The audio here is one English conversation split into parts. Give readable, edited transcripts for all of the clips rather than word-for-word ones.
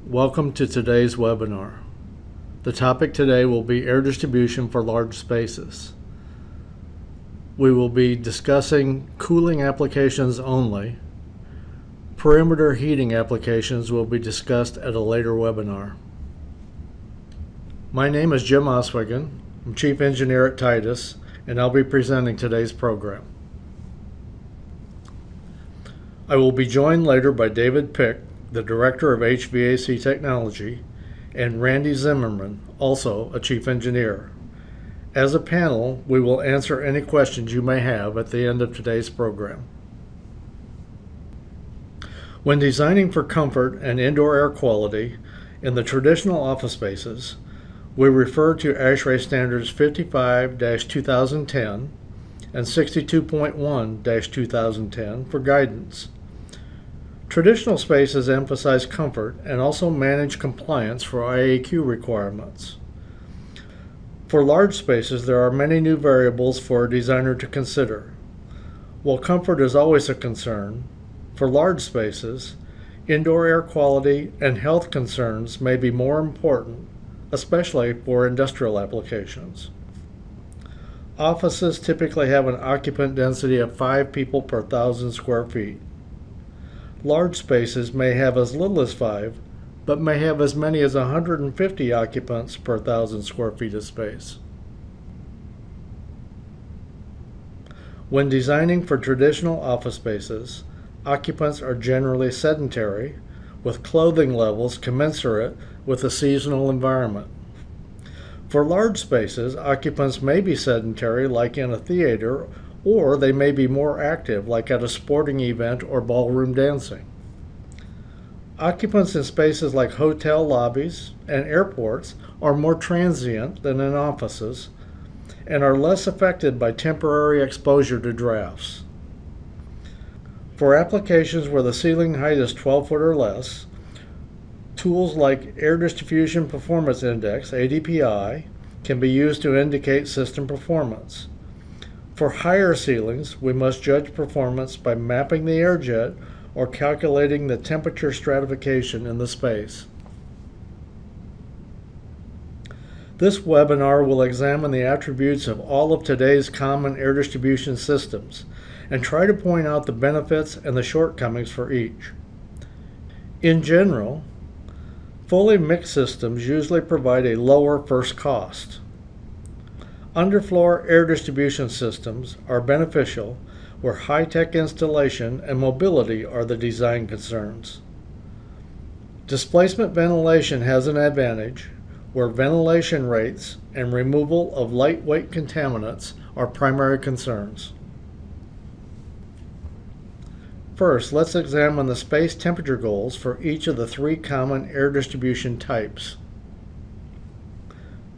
Welcome to today's webinar. The topic today will be air distribution for large spaces. We will be discussing cooling applications only. Perimeter heating applications will be discussed at a later webinar. My name is Jim Oswegen. I'm Chief Engineer at Titus, and I'll be presenting today's program. I will be joined later by David Pick, the Director of HVAC Technology, and Randy Zimmerman, also a Chief Engineer. As a panel, we will answer any questions you may have at the end of today's program. When designing for comfort and indoor air quality in the traditional office spaces, we refer to ASHRAE standards 55-2010 and 62.1-2010 for guidance. Traditional spaces emphasize comfort and also manage compliance for IAQ requirements. For large spaces, there are many new variables for a designer to consider. While comfort is always a concern, for large spaces, indoor air quality and health concerns may be more important, especially for industrial applications. Offices typically have an occupant density of 5 people per 1,000 square feet. Large spaces may have as little as 5, but may have as many as 150 occupants per 1,000 square feet of space. When designing for traditional office spaces, occupants are generally sedentary, with clothing levels commensurate with the seasonal environment. For large spaces, occupants may be sedentary, like in a theater, or they may be more active, like at a sporting event or ballroom dancing. Occupants in spaces like hotel lobbies and airports are more transient than in offices and are less affected by temporary exposure to drafts. For applications where the ceiling height is 12 foot or less, tools like Air Distribution Performance Index, ADPI, can be used to indicate system performance. For higher ceilings, we must judge performance by mapping the air jet or calculating the temperature stratification in the space. This webinar will examine the attributes of all of today's common air distribution systems and try to point out the benefits and the shortcomings for each. In general, fully mixed systems usually provide a lower first cost. Underfloor air distribution systems are beneficial where high-tech installation and mobility are the design concerns. Displacement ventilation has an advantage where ventilation rates and removal of lightweight contaminants are primary concerns. First, let's examine the space temperature goals for each of the 3 common air distribution types.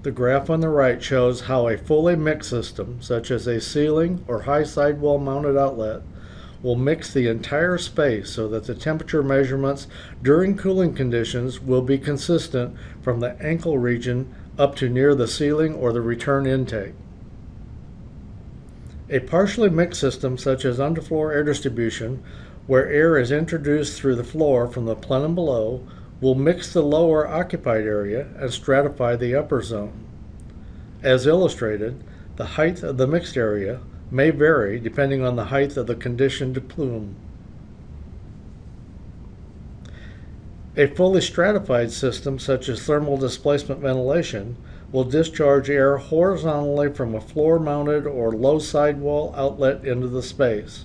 The graph on the right shows how a fully mixed system, such as a ceiling or high sidewall mounted outlet, will mix the entire space so that the temperature measurements during cooling conditions will be consistent from the ankle region up to near the ceiling or the return intake. A partially mixed system, such as underfloor air distribution, where air is introduced through the floor from the plenum below, will mix the lower occupied area and stratify the upper zone. As illustrated, the height of the mixed area may vary depending on the height of the conditioned plume. A fully stratified system, such as thermal displacement ventilation, will discharge air horizontally from a floor-mounted or low sidewall outlet into the space.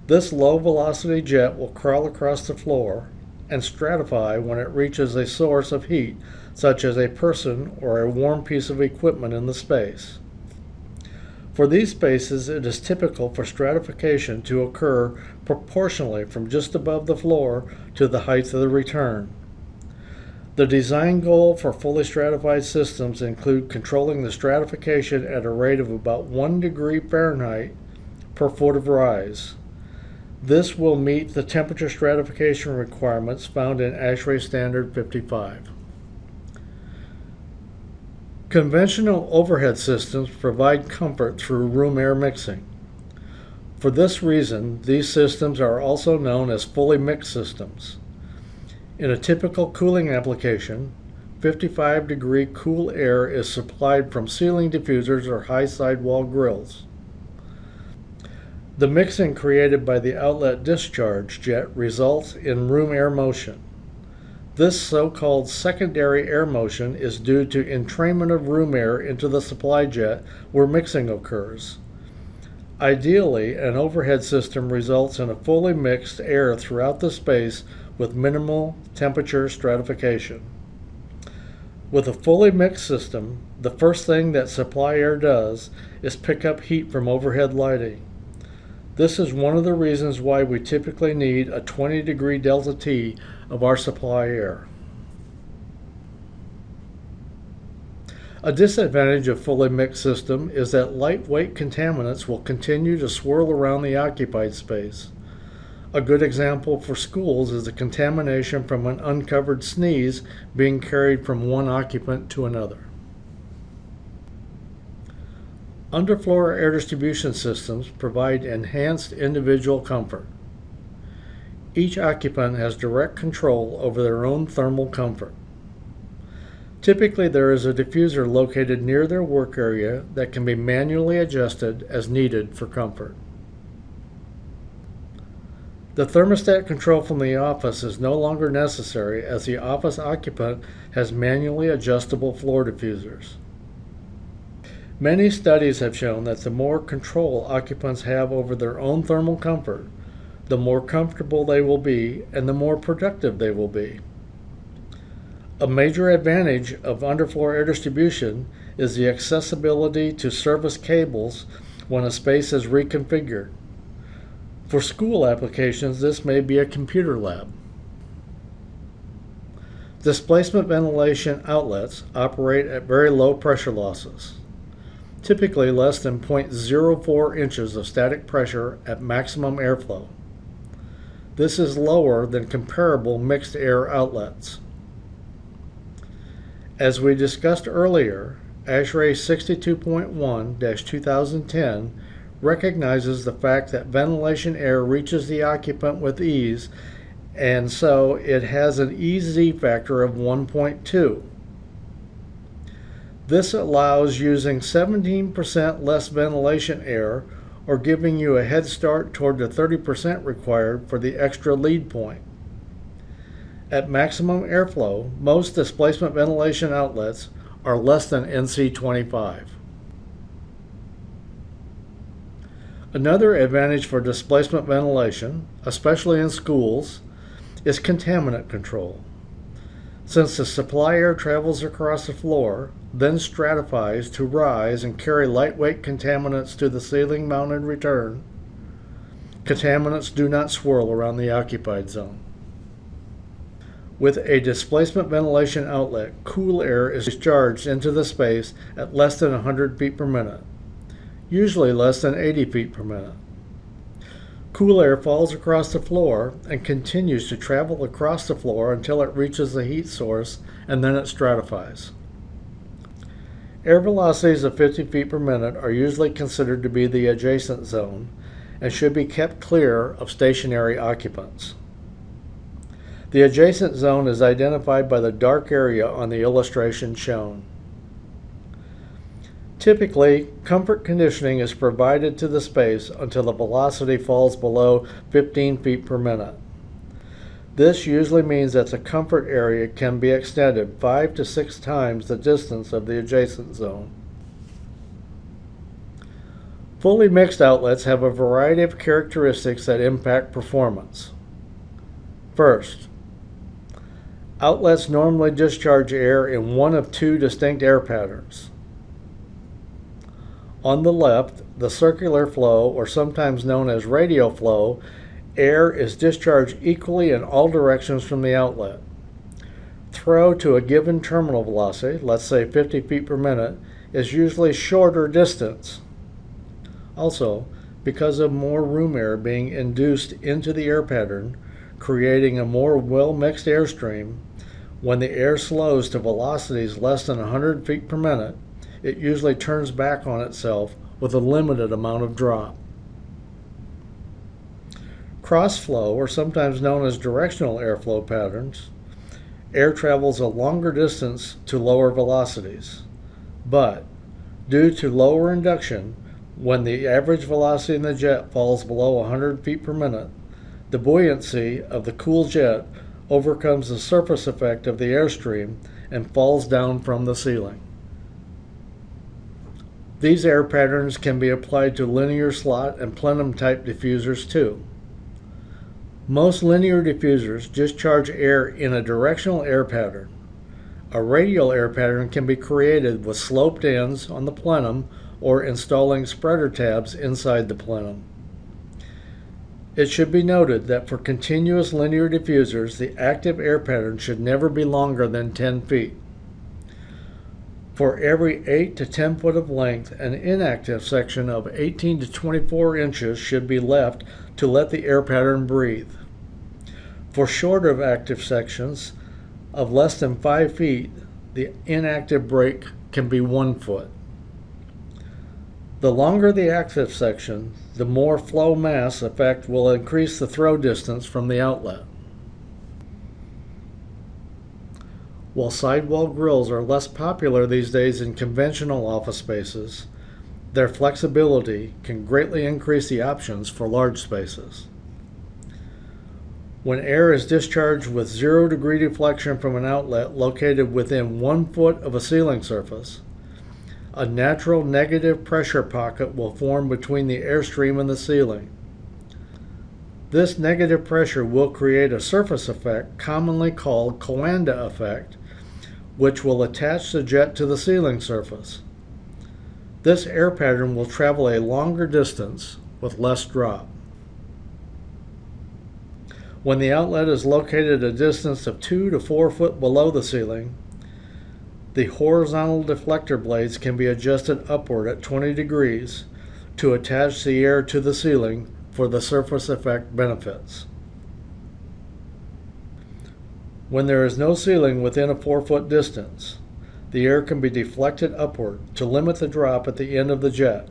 This low-velocity jet will crawl across the floor and stratify when it reaches a source of heat, such as a person or a warm piece of equipment in the space. For these spaces, it is typical for stratification to occur proportionally from just above the floor to the height of the return. The design goal for fully stratified systems include controlling the stratification at a rate of about 1 degree Fahrenheit per foot of rise. This will meet the temperature stratification requirements found in ASHRAE Standard 55. Conventional overhead systems provide comfort through room air mixing. For this reason, these systems are also known as fully mixed systems. In a typical cooling application, 55-degree cool air is supplied from ceiling diffusers or high sidewall grills. The mixing created by the outlet discharge jet results in room air motion. This so-called secondary air motion is due to entrainment of room air into the supply jet where mixing occurs. Ideally, an overhead system results in a fully mixed air throughout the space with minimal temperature stratification. With a fully mixed system, the first thing that supply air does is pick up heat from overhead lighting. This is one of the reasons why we typically need a 20-degree delta T of our supply air. A disadvantage of fully mixed system is that lightweight contaminants will continue to swirl around the occupied space. A good example for schools is the contamination from an uncovered sneeze being carried from one occupant to another. Underfloor air distribution systems provide enhanced individual comfort. Each occupant has direct control over their own thermal comfort. Typically, there is a diffuser located near their work area that can be manually adjusted as needed for comfort. The thermostat control from the office is no longer necessary as the office occupant has manually adjustable floor diffusers. Many studies have shown that the more control occupants have over their own thermal comfort, the more comfortable they will be and the more productive they will be. A major advantage of underfloor air distribution is the accessibility to service cables when a space is reconfigured. For school applications, this may be a computer lab. Displacement ventilation outlets operate at very low pressure losses, typically less than 0.04 inches of static pressure at maximum airflow. This is lower than comparable mixed air outlets. As we discussed earlier, ASHRAE 62.1-2010 recognizes the fact that ventilation air reaches the occupant with ease, and so it has an EZ factor of 1.2. This allows using 17% less ventilation air, or giving you a head start toward the 30% required for the extra lead point. At maximum airflow, most displacement ventilation outlets are less than NC25. Another advantage for displacement ventilation, especially in schools, is contaminant control. Since the supply air travels across the floor, then stratifies to rise and carry lightweight contaminants to the ceiling-mounted return, contaminants do not swirl around the occupied zone. With a displacement ventilation outlet, cool air is discharged into the space at less than 100 feet per minute, usually less than 80 feet per minute. Cool air falls across the floor and continues to travel across the floor until it reaches the heat source, and then it stratifies. Air velocities of 50 feet per minute are usually considered to be the adjacent zone and should be kept clear of stationary occupants. The adjacent zone is identified by the dark area on the illustration shown. Typically, comfort conditioning is provided to the space until the velocity falls below 15 feet per minute. This usually means that the comfort area can be extended 5 to 6 times the distance of the adjacent zone. Fully mixed outlets have a variety of characteristics that impact performance. First, outlets normally discharge air in one of two distinct air patterns. On the left, the circular flow, or sometimes known as radial flow, air is discharged equally in all directions from the outlet. Throw to a given terminal velocity, let's say 50 feet per minute, is usually shorter distance. Also, because of more room air being induced into the air pattern, creating a more well-mixed airstream, when the air slows to velocities less than 100 feet per minute, it usually turns back on itself with a limited amount of drop. Cross flow, or sometimes known as directional airflow patterns, air travels a longer distance to lower velocities. But, due to lower induction, when the average velocity in the jet falls below 100 feet per minute, the buoyancy of the cool jet overcomes the surface effect of the airstream and falls down from the ceiling. These air patterns can be applied to linear slot and plenum type diffusers too. Most linear diffusers discharge air in a directional air pattern. A radial air pattern can be created with sloped ends on the plenum or installing spreader tabs inside the plenum. It should be noted that for continuous linear diffusers, the active air pattern should never be longer than 10 feet. For every 8 to 10 foot of length, an inactive section of 18 to 24 inches should be left to let the air pattern breathe. For shorter active sections of less than 5 feet, the inactive break can be 1 foot. The longer the active section, the more flow mass effect will increase the throw distance from the outlet. While sidewall grills are less popular these days in conventional office spaces, their flexibility can greatly increase the options for large spaces. When air is discharged with 0-degree deflection from an outlet located within 1 foot of a ceiling surface, a natural negative pressure pocket will form between the airstream and the ceiling. This negative pressure will create a surface effect commonly called Coanda effect, which will attach the jet to the ceiling surface. This air pattern will travel a longer distance with less drop. When the outlet is located a distance of 2 to 4 foot below the ceiling, the horizontal deflector blades can be adjusted upward at 20 degrees to attach the air to the ceiling for the surface effect benefits. When there is no ceiling within a 4-foot distance, the air can be deflected upward to limit the drop at the end of the jet.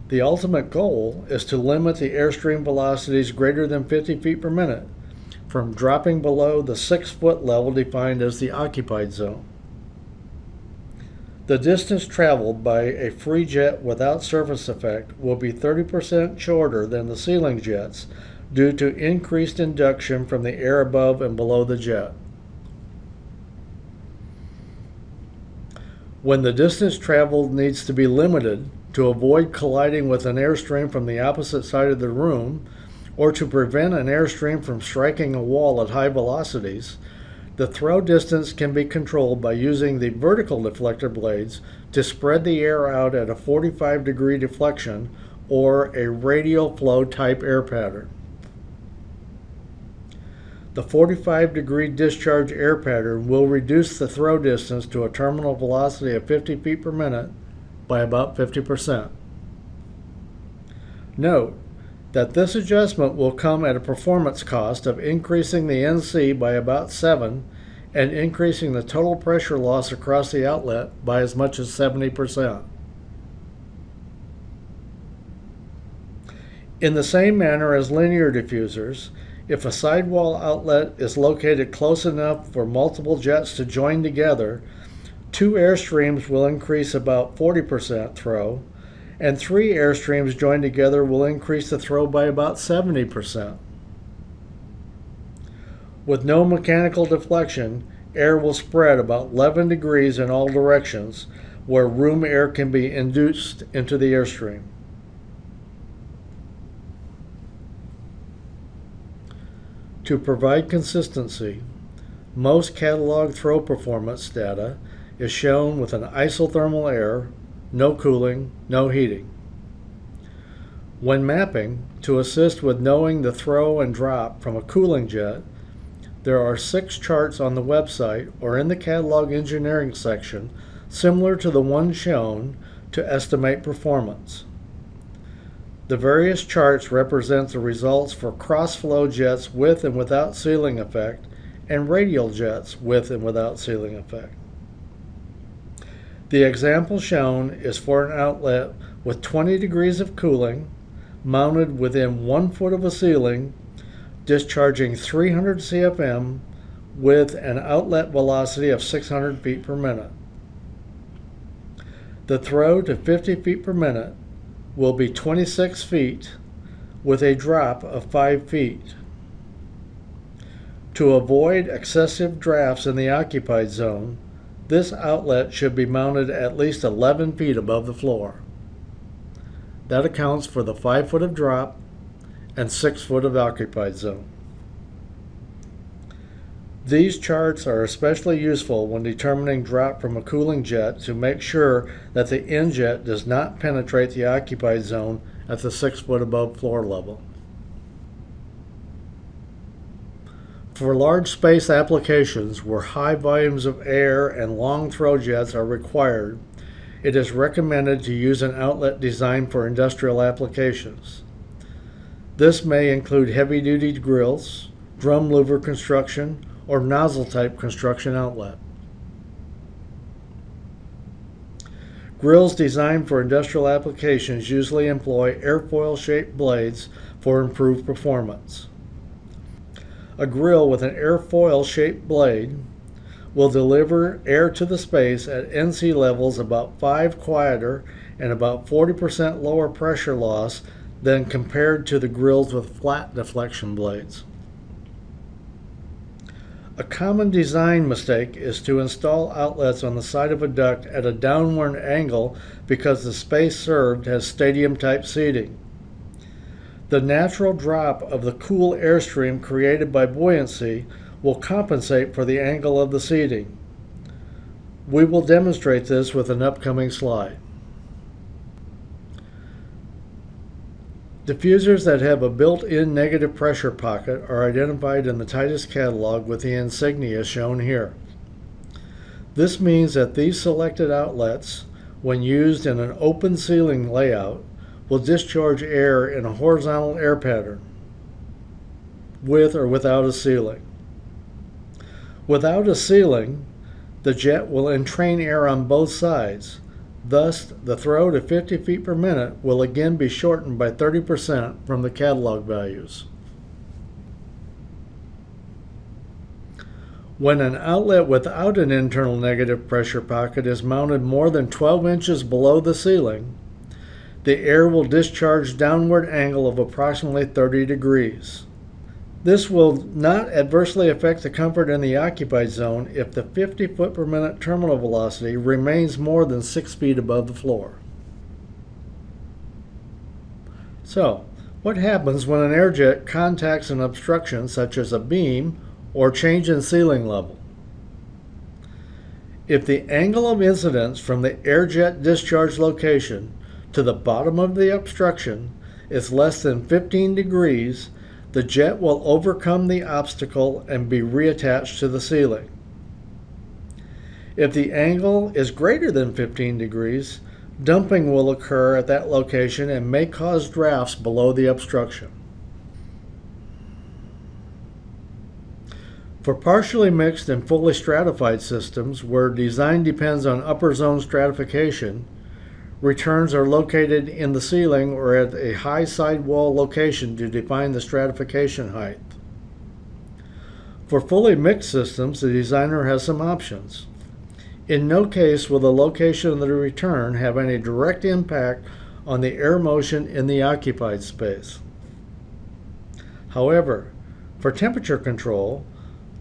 The ultimate goal is to limit the airstream velocities greater than 50 feet per minute from dropping below the 6-foot level defined as the occupied zone. The distance traveled by a free jet without surface effect will be 30% shorter than the ceiling jets due to increased induction from the air above and below the jet. When the distance traveled needs to be limited to avoid colliding with an airstream from the opposite side of the room or to prevent an airstream from striking a wall at high velocities, the throw distance can be controlled by using the vertical deflector blades to spread the air out at a 45-degree deflection or a radial flow type air pattern. The 45-degree discharge air pattern will reduce the throw distance to a terminal velocity of 50 feet per minute by about 50%. Note that this adjustment will come at a performance cost of increasing the NC by about 7 and increasing the total pressure loss across the outlet by as much as 70%. In the same manner as linear diffusers, if a sidewall outlet is located close enough for multiple jets to join together, 2 airstreams will increase about 40% throw, and 3 airstreams joined together will increase the throw by about 70%. With no mechanical deflection, air will spread about 11 degrees in all directions, where room air can be induced into the airstream. To provide consistency, most catalog throw performance data is shown with an isothermal air, no cooling, no heating. When mapping, to assist with knowing the throw and drop from a cooling jet, there are 6 charts on the website or in the catalog engineering section similar to the one shown to estimate performance. The various charts represent the results for cross-flow jets with and without ceiling effect and radial jets with and without ceiling effect. The example shown is for an outlet with 20 degrees of cooling, mounted within 1 foot of a ceiling, discharging 300 CFM with an outlet velocity of 600 feet per minute. The throw to 50 feet per minute will be 26 feet with a drop of 5 feet. To avoid excessive drafts in the occupied zone, this outlet should be mounted at least 11 feet above the floor. That accounts for the 5 foot of drop and 6 foot of occupied zone. These charts are especially useful when determining drop from a cooling jet to make sure that the injet does not penetrate the occupied zone at the 6 foot above floor level. For large space applications where high volumes of air and long throw jets are required, it is recommended to use an outlet designed for industrial applications. This may include heavy-duty grills, drum louver construction, or nozzle-type construction outlet. Grills designed for industrial applications usually employ airfoil-shaped blades for improved performance. A grill with an airfoil-shaped blade will deliver air to the space at NC levels about 5 quieter and about 40% lower pressure loss than compared to the grills with flat deflection blades. A common design mistake is to install outlets on the side of a duct at a downward angle because the space served has stadium-type seating. The natural drop of the cool airstream created by buoyancy will compensate for the angle of the seating. We will demonstrate this with an upcoming slide. Diffusers that have a built-in negative pressure pocket are identified in the Titus catalog with the insignia shown here. This means that these selected outlets, when used in an open ceiling layout, will discharge air in a horizontal air pattern, with or without a ceiling. Without a ceiling, the jet will entrain air on both sides. Thus, the throw to 50 feet per minute will again be shortened by 30% from the catalog values. When an outlet without an internal negative pressure pocket is mounted more than 12 inches below the ceiling, the air will discharge downward angle of approximately 30 degrees. This will not adversely affect the comfort in the occupied zone if the 50 foot per minute terminal velocity remains more than 6 feet above the floor. So, what happens when an airjet contacts an obstruction such as a beam or change in ceiling level? If the angle of incidence from the airjet discharge location to the bottom of the obstruction is less than 15 degrees, the jet will overcome the obstacle and be reattached to the ceiling. If the angle is greater than 15 degrees, dumping will occur at that location and may cause drafts below the obstruction. For partially mixed and fully stratified systems where design depends on upper zone stratification, returns are located in the ceiling or at a high sidewall location to define the stratification height. For fully mixed systems, the designer has some options. In no case will the location of the return have any direct impact on the air motion in the occupied space. However, for temperature control,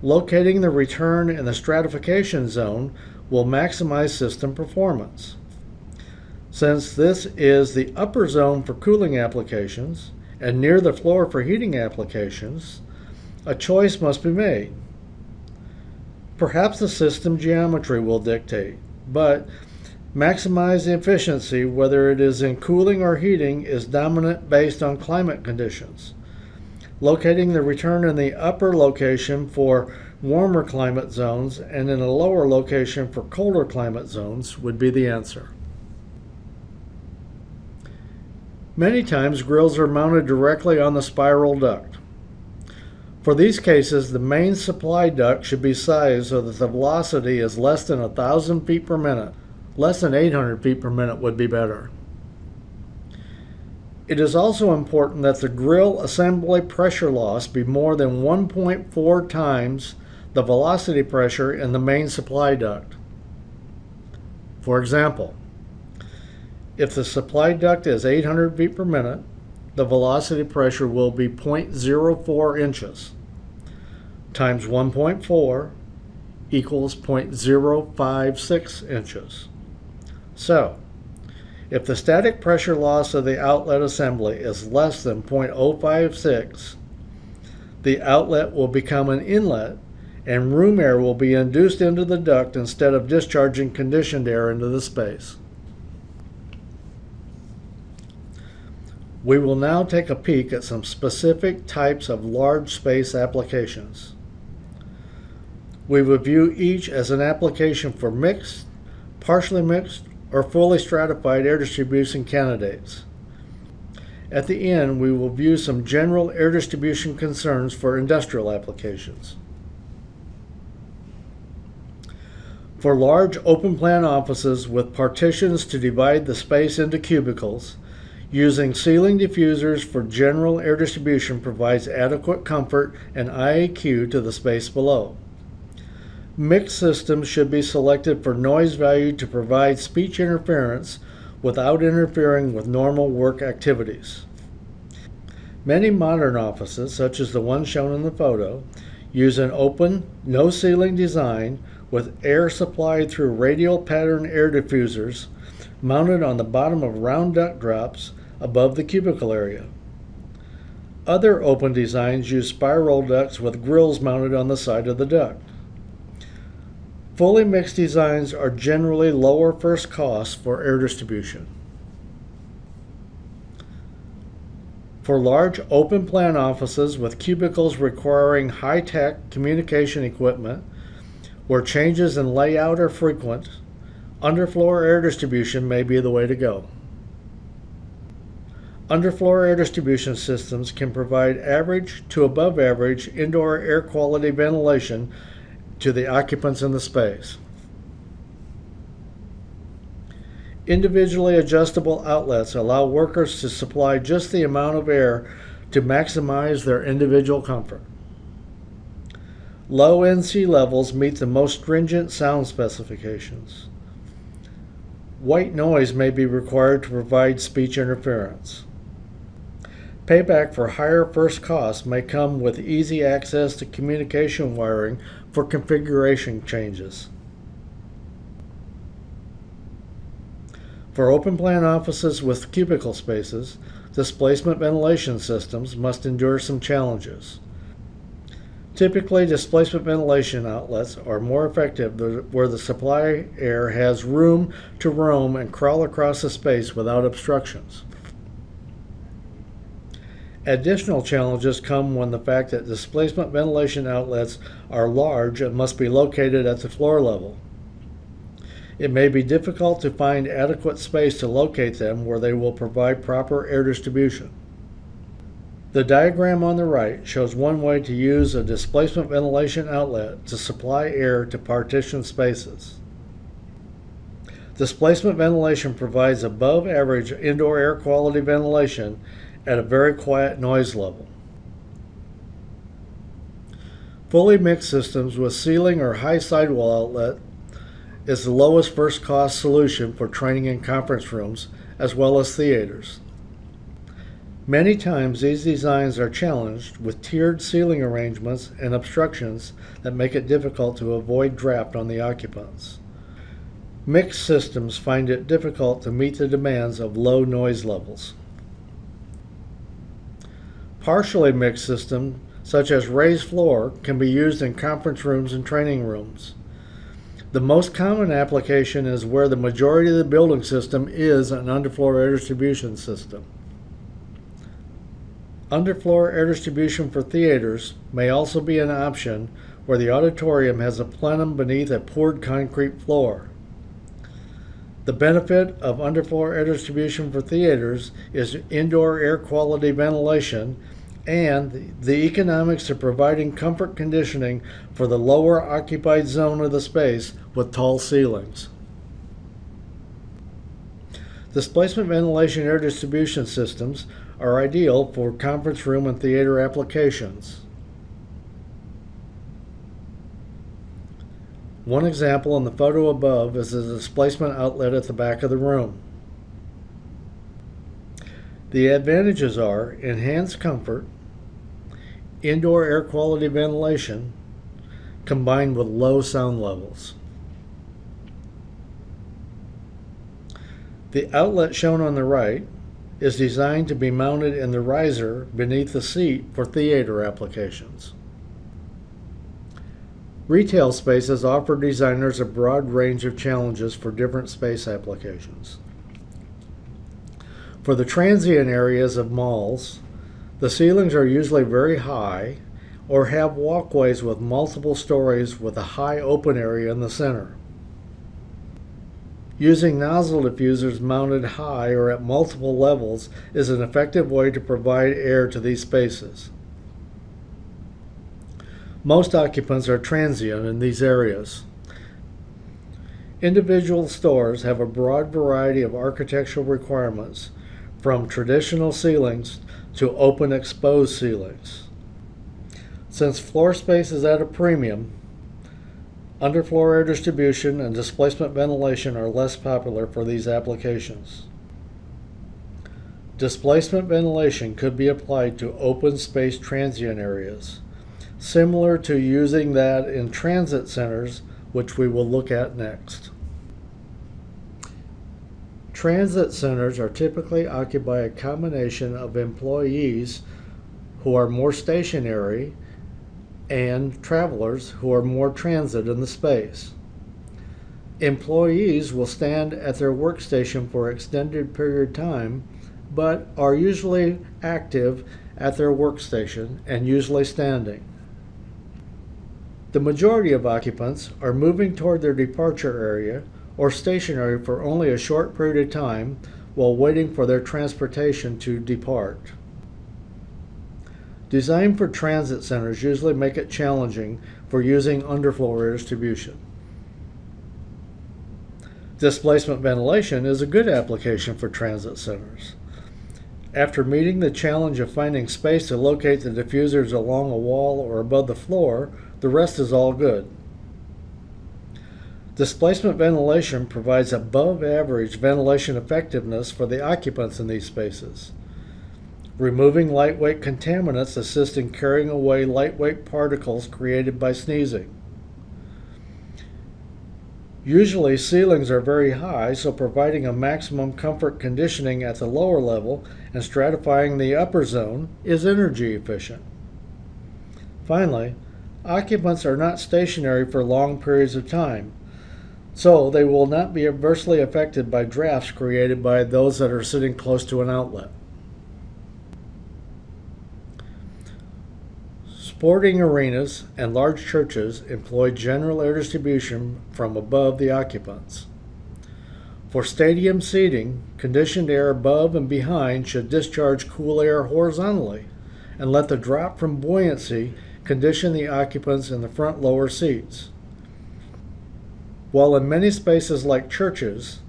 locating the return in the stratification zone will maximize system performance. Since this is the upper zone for cooling applications and near the floor for heating applications, a choice must be made. Perhaps the system geometry will dictate, but maximize the efficiency, whether it is in cooling or heating, is dominant based on climate conditions. Locating the return in the upper location for warmer climate zones and in a lower location for colder climate zones would be the answer. Many times grills are mounted directly on the spiral duct. For these cases, the main supply duct should be sized so that the velocity is less than 1,000 feet per minute. Less than 800 feet per minute would be better. It is also important that the grill assembly pressure loss be more than 1.4 times the velocity pressure in the main supply duct. For example, if the supply duct is 800 feet per minute, the velocity pressure will be 0.04 inches times 1.4 equals 0.056 inches. So, if the static pressure loss of the outlet assembly is less than 0.056, the outlet will become an inlet and room air will be induced into the duct instead of discharging conditioned air into the space. We will now take a peek at some specific types of large space applications. We will view each as an application for mixed, partially mixed, or fully stratified air distribution candidates. At the end, we will view some general air distribution concerns for industrial applications. For large open plan offices with partitions to divide the space into cubicles, using ceiling diffusers for general air distribution provides adequate comfort and IAQ to the space below. Mixed systems should be selected for noise value to provide speech interference without interfering with normal work activities. Many modern offices, such as the one shown in the photo, use an open, no ceiling design with air supplied through radial pattern air diffusers mounted on the bottom of round duct drops above the cubicle area. Other open designs use spiral ducts with grills mounted on the side of the duct. Fully mixed designs are generally lower first costs for air distribution. For large open plan offices with cubicles requiring high-tech communication equipment, where changes in layout are frequent, underfloor air distribution may be the way to go. Underfloor air distribution systems can provide average to above average indoor air quality ventilation to the occupants in the space. Individually adjustable outlets allow workers to supply just the amount of air to maximize their individual comfort. Low NC levels meet the most stringent sound specifications. White noise may be required to provide speech interference. Payback for higher first costs may come with easy access to communication wiring for configuration changes. For open plan offices with cubicle spaces, displacement ventilation systems must endure some challenges. Typically, displacement ventilation outlets are more effective where the supply air has room to roam and crawl across the space without obstructions. Additional challenges come when the fact that displacement ventilation outlets are large and must be located at the floor level. It may be difficult to find adequate space to locate them where they will provide proper air distribution. The diagram on the right shows one way to use a displacement ventilation outlet to supply air to partitioned spaces. Displacement ventilation provides above average indoor air quality ventilation at a very quiet noise level. Fully mixed systems with ceiling or high sidewall outlet is the lowest first cost solution for training and conference rooms as well as theaters. Many times these designs are challenged with tiered ceiling arrangements and obstructions that make it difficult to avoid draft on the occupants. Mixed systems find it difficult to meet the demands of low noise levels. Partially mixed systems, such as raised floor, can be used in conference rooms and training rooms. The most common application is where the majority of the building system is an underfloor air distribution system. Underfloor air distribution for theaters may also be an option where the auditorium has a plenum beneath a poured concrete floor. The benefit of underfloor air distribution for theaters is indoor air quality ventilation and the economics of providing comfort conditioning for the lower occupied zone of the space with tall ceilings. Displacement ventilation air distribution systems are ideal for conference room and theater applications. One example in the photo above is the displacement outlet at the back of the room. The advantages are enhanced comfort, indoor air quality ventilation, combined with low sound levels. The outlet shown on the right is designed to be mounted in the riser beneath the seat for theater applications. Retail spaces offer designers a broad range of challenges for different space applications. For the transient areas of malls, the ceilings are usually very high or have walkways with multiple stories with a high open area in the center. Using nozzle diffusers mounted high or at multiple levels is an effective way to provide air to these spaces. Most occupants are transient in these areas. Individual stores have a broad variety of architectural requirements, from traditional ceilings to open exposed ceilings. Since floor space is at a premium, underfloor air distribution and displacement ventilation are less popular for these applications. Displacement ventilation could be applied to open space transient areas, similar to using that in transit centers, which we will look at next. Transit centers are typically occupied by a combination of employees who are more stationary and travelers who are more transit in the space. Employees will stand at their workstation for an extended period of time, but are usually active at their workstation and usually standing. The majority of occupants are moving toward their departure area or stationary for only a short period of time while waiting for their transportation to depart. Design for transit centers usually make it challenging for using underfloor air distribution. Displacement ventilation is a good application for transit centers. After meeting the challenge of finding space to locate the diffusers along a wall or above the floor, the rest is all good. Displacement ventilation provides above average ventilation effectiveness for the occupants in these spaces. Removing lightweight contaminants assists in carrying away lightweight particles created by sneezing. Usually ceilings are very high, so providing a maximum comfort conditioning at the lower level and stratifying the upper zone is energy efficient. Finally, occupants are not stationary for long periods of time, so they will not be adversely affected by drafts created by those that are sitting close to an outlet. Sporting arenas and large churches employ general air distribution from above the occupants. For stadium seating, conditioned air above and behind should discharge cool air horizontally and let the drop from buoyancy condition the occupants in the front lower seats. While in many spaces like churches,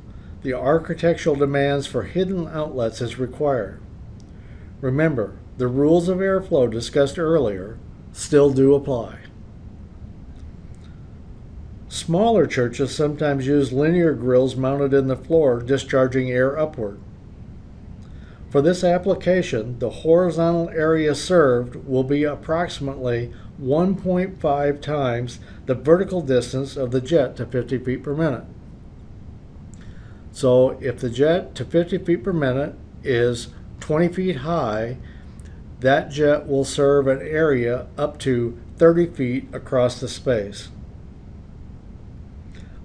the architectural demands for hidden outlets is required. Remember, the rules of airflow discussed earlier still do apply. Smaller churches sometimes use linear grills mounted in the floor, discharging air upward. For this application, the horizontal area served will be approximately 1.5 times the vertical distance of the jet to 50 feet per minute. So if the jet to 50 feet per minute is 20 feet high, that jet will serve an area up to 30 feet across the space.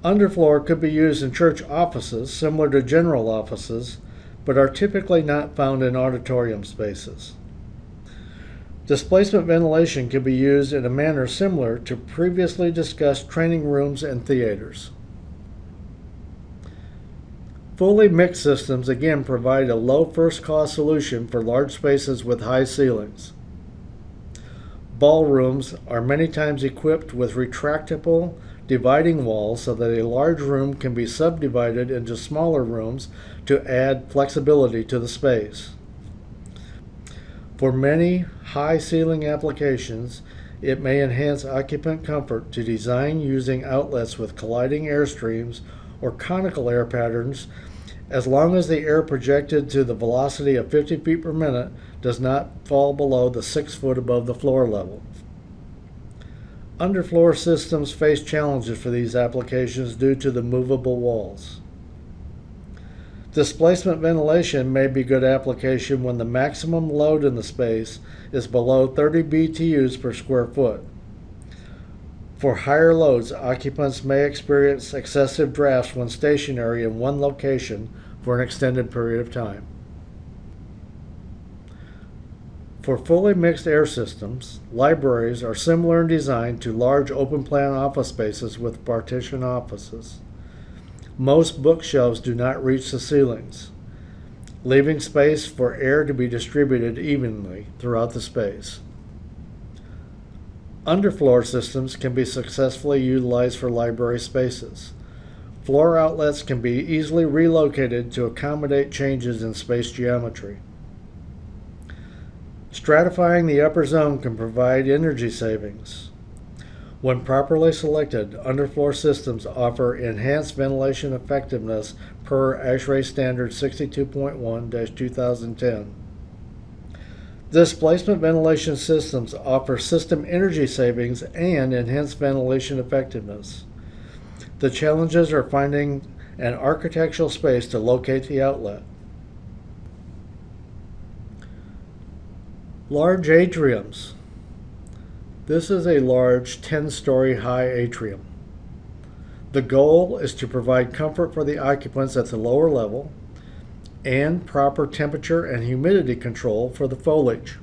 Underfloor could be used in church offices, similar to general offices, but are typically not found in auditorium spaces. Displacement ventilation can be used in a manner similar to previously discussed training rooms and theaters. Fully mixed systems again provide a low first cost solution for large spaces with high ceilings. Ballrooms are many times equipped with retractable dividing walls so that a large room can be subdivided into smaller rooms to add flexibility to the space. For many high ceiling applications, it may enhance occupant comfort to design using outlets with colliding air streams or conical air patterns, as long as the air projected to the velocity of 50 feet per minute does not fall below the 6 foot above the floor level. Underfloor systems face challenges for these applications due to the movable walls. Displacement ventilation may be good application when the maximum load in the space is below 30 BTUs per square foot. For higher loads, occupants may experience excessive drafts when stationary in one location for an extended period of time. For fully mixed air systems, libraries are similar in design to large open-plan office spaces with partition offices. Most bookshelves do not reach the ceilings, leaving space for air to be distributed evenly throughout the space. Underfloor systems can be successfully utilized for library spaces. Floor outlets can be easily relocated to accommodate changes in space geometry. Stratifying the upper zone can provide energy savings. When properly selected, underfloor systems offer enhanced ventilation effectiveness per ASHRAE Standard 62.1-2010. Displacement ventilation systems offer system energy savings and enhanced ventilation effectiveness. The challenges are finding an architectural space to locate the outlet. Large atriums. This is a large 10-story high atrium. The goal is to provide comfort for the occupants at the lower level and proper temperature and humidity control for the foliage.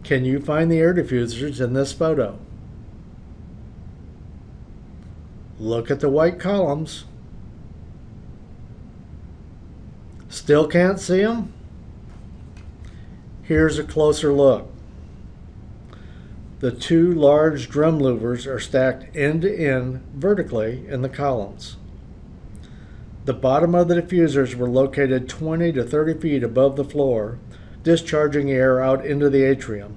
Can you find the air diffusers in this photo? Look at the white columns. Still can't see them? Here's a closer look. The two large drum louvers are stacked end to end vertically in the columns. The bottom of the diffusers were located 20 to 30 feet above the floor, discharging air out into the atrium.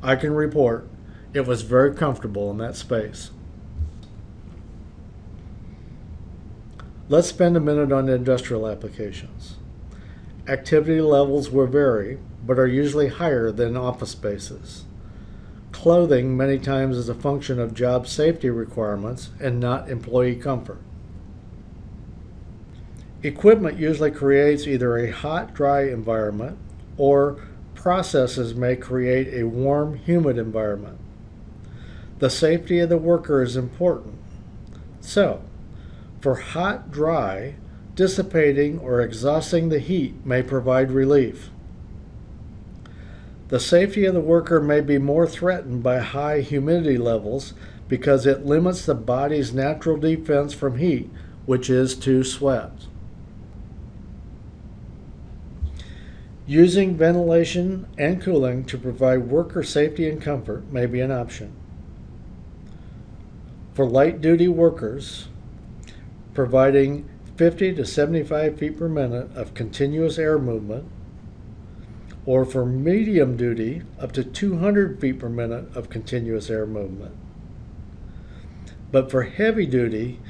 I can report it was very comfortable in that space. Let's spend a minute on industrial applications. Activity levels will vary, but are usually higher than office spaces. Clothing many times is a function of job safety requirements and not employee comfort. Equipment usually creates either a hot-dry environment or processes may create a warm, humid environment. The safety of the worker is important. So, for hot-dry, dissipating or exhausting the heat may provide relief. The safety of the worker may be more threatened by high humidity levels because it limits the body's natural defense from heat, which is to sweat. Using ventilation and cooling to provide worker safety and comfort may be an option. For light-duty workers, providing 50 to 75 feet per minute of continuous air movement, or for medium duty, up to 200 feet per minute of continuous air movement. But for heavy duty,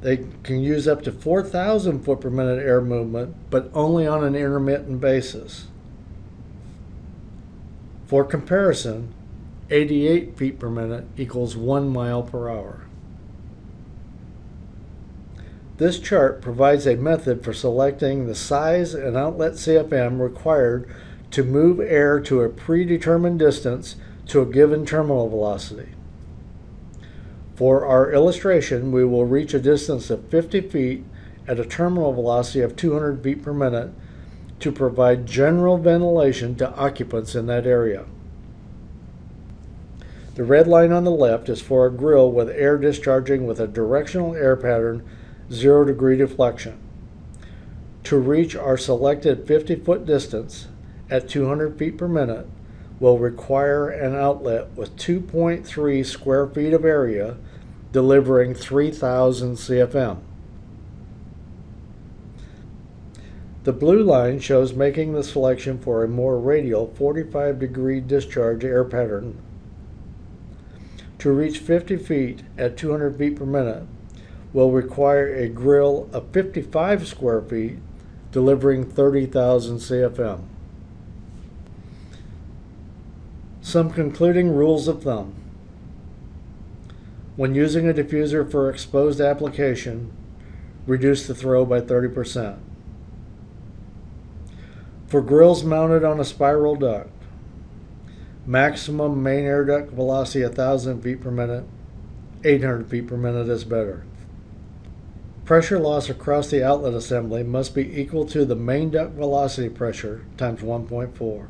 they can use up to 4,000 foot per minute air movement, but only on an intermittent basis. For comparison, 88 feet per minute equals 1 mile per hour. This chart provides a method for selecting the size and outlet CFM required to move air to a predetermined distance to a given terminal velocity. For our illustration, we will reach a distance of 50 feet at a terminal velocity of 200 feet per minute to provide general ventilation to occupants in that area. The red line on the left is for a grill with air discharging with a directional air pattern 0-degree deflection. To reach our selected 50-foot distance at 200 feet per minute will require an outlet with 2.3 square feet of area delivering 3,000 CFM. The blue line shows making the selection for a more radial 45-degree discharge air pattern. To reach 50 feet at 200 feet per minute will require a grill of 55 square feet, delivering 30,000 CFM. Some concluding rules of thumb. When using a diffuser for exposed application, reduce the throw by 30%. For grills mounted on a spiral duct, maximum main air duct velocity 1,000 feet per minute, 800 feet per minute is better. Pressure loss across the outlet assembly must be equal to the main duct velocity pressure times 1.4.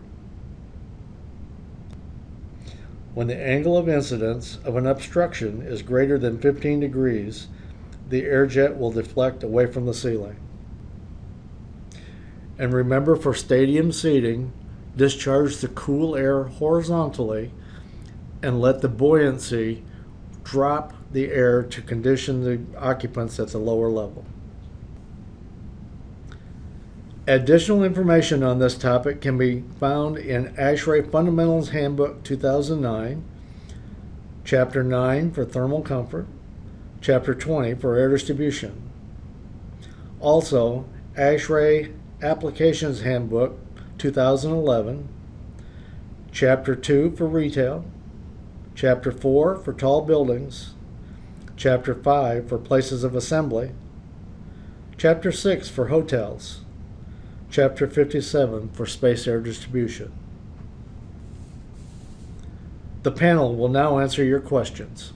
When the angle of incidence of an obstruction is greater than 15 degrees, the air jet will deflect away from the ceiling. And remember, for stadium seating, discharge the cool air horizontally and let the buoyancy drop the air to condition the occupants at the lower level. Additional information on this topic can be found in ASHRAE Fundamentals Handbook 2009, Chapter 9 for Thermal Comfort, Chapter 20 for Air Distribution. Also, ASHRAE Applications Handbook 2011, Chapter 2 for Retail, Chapter 4 for Tall Buildings, Chapter 5 for Places of Assembly, Chapter 6 for Hotels, Chapter 57 for Space Air Distribution. The panel will now answer your questions.